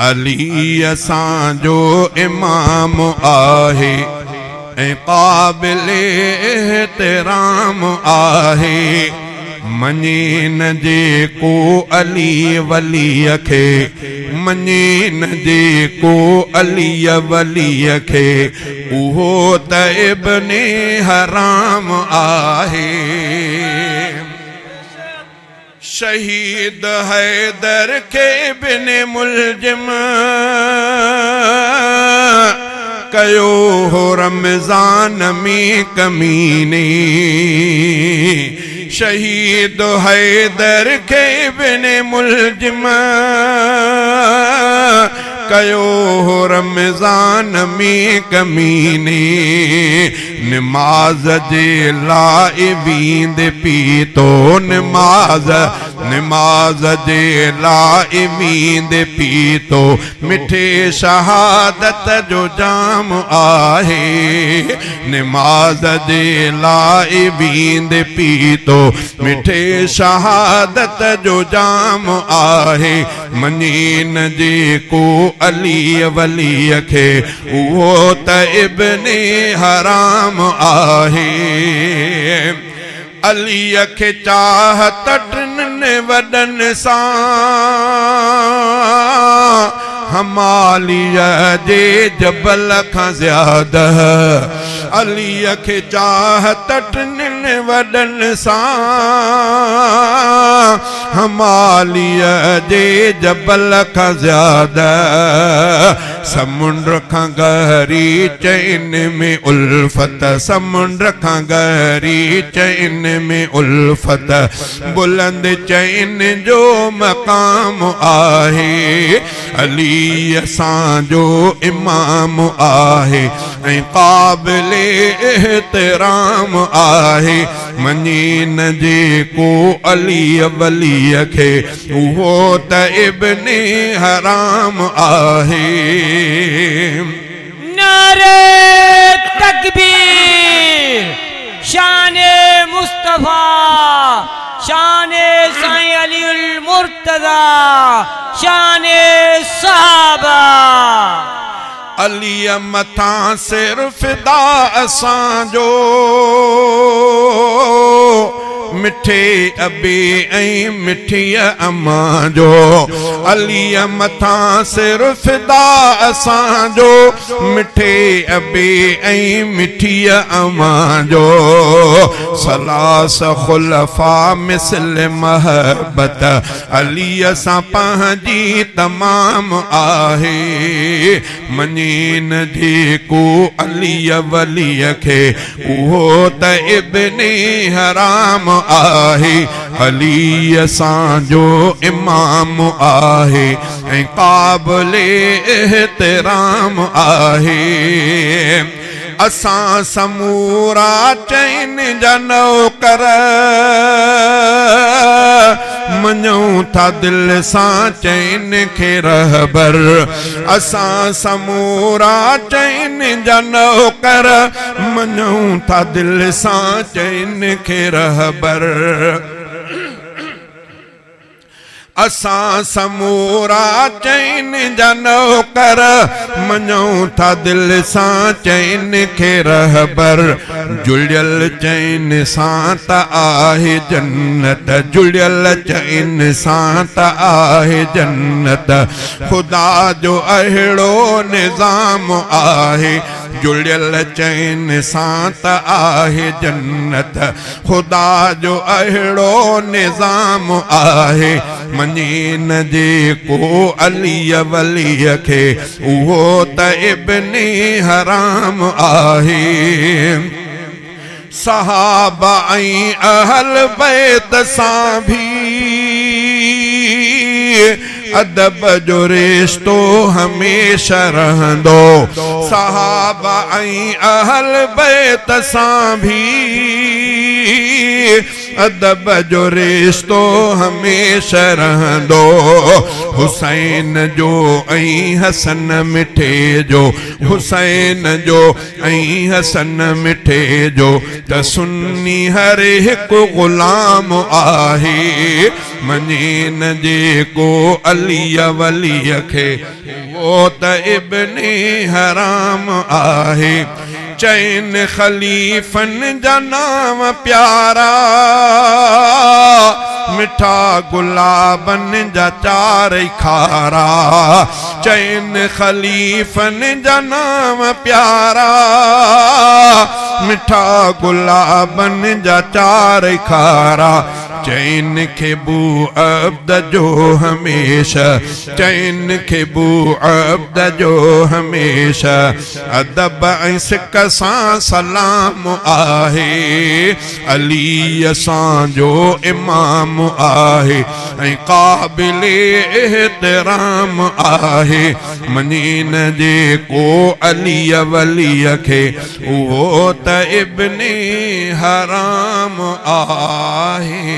अली असांजो इमाम आहे ऐं क़ाबिल एहतराम आहे। मञे न जेको अली वलीअ खे, मञे न जेको अली वलीअ खे, उहो त इब्ने हराम आहे। शहीद हैदर के बिने मुल्जिम कयो हो रमजान में कमीने। शहीद हैदर के बिने मुल्जिम कयो हो रमजान में कमीने। नमाज जे लाइ बींद पीतो, नमाज जे लाइ बींद पीतो, मिठे शहादत जो जाम आहे। नमाज जे लाइ बींद पीतो, मिठे शहादत जो जाम आहे। मञे न जेको अली वलीअ खे, उहो त इब्ने हराम आहे। अलीअ खे चाहत टिनि वॾनि सां, हमालिया जे जबल खां ज़्यादा। अलीअ खे चाहत टिनि वॾनि सां, हमालिया जे जबल खां ज़्यादा। समुंड खां गहरी चैन में उल्फत, समुंड खां गहरी चैन में उल्फत, बुलंद चैन जो मकाम आहे। अली असांजो इमाम आहे ऐं क़ाबिल एहतराम आहे। मञे न जेको अली वलीअ खे, उहो त इब्ने हराम आहे। नारे तकबीर, शाने मुस्तफा, शाने साईं अलीउल मुर्तज़ा, शाने सहाबा। अलीअ मथां सिर फिदा असांजो, मिठे अबे ऐं मिठीअ अम्मा जो। अलीअ मथां सिर फिदा असांजो, मिठे अबे ऐं मिठीअ अम्मा जो। सलास खुलफा मिसल महबत, अलीअ सां पंहिंजी तमाम आहे। मञे न जेको अलीअ वलीअ खे, उहो त इब्ने हराम आहे। अली असांजो इमाम आहे ऐं क़ाबिल एहतराम आहे। असां समूरा चैन जा नौकर, मञूं था दिल सां चैन खे रहबर। असां समूरा चैन जा नौकर, मञूं था दिल सां चैन खे रहबर। असां समूरा चैन जा नौकर, मञूं था दिल सां चैन खे रहबर। जुड़ियल चैन सां त आहे जन्नत, जुड़ियल चैन सां त आहे जन्नत। खुदा जो अहिड़ो निज़ाम आहे, जुड़ियल चैन सां त आहे जन्नत। खुदा जो अहिड़ो निज़ाम आहे। मञे न जेको अली वलीअ खे, उहो त इब्ने हराम आहे। सहाबा ऐं अहल बैत सां भी अदब जो रिश्तो हमेशा रहंदो। सहाबा ऐं अहल बैत सां भी अदब जो रिश्तो हमेशा रहंदो हुसैन जो ऐं हसन मिठे जो हुसैन जो ऐं हसन मिठे जो त सुन्नी हर एक गुलाम आहे मनीन जेको अली वली खे वो त इब्ने हराम आहे चैन खलीफन जा नाम प्यारा मिठा गुलाबन जा चार खारा चैन खलीफन जा नाम प्यारा मिठा गुलाबन जा चार खारा चैन के बू अब्द जो हमेशा चैन के बू अब्द जो हमेशा अदब सिक सां सलाम आहे अली असां जो इमाम आहे ऐं क़ाबिल एहतराम आहे मनीन जेको अली वली खे उहो त इब्ने हराम आहे।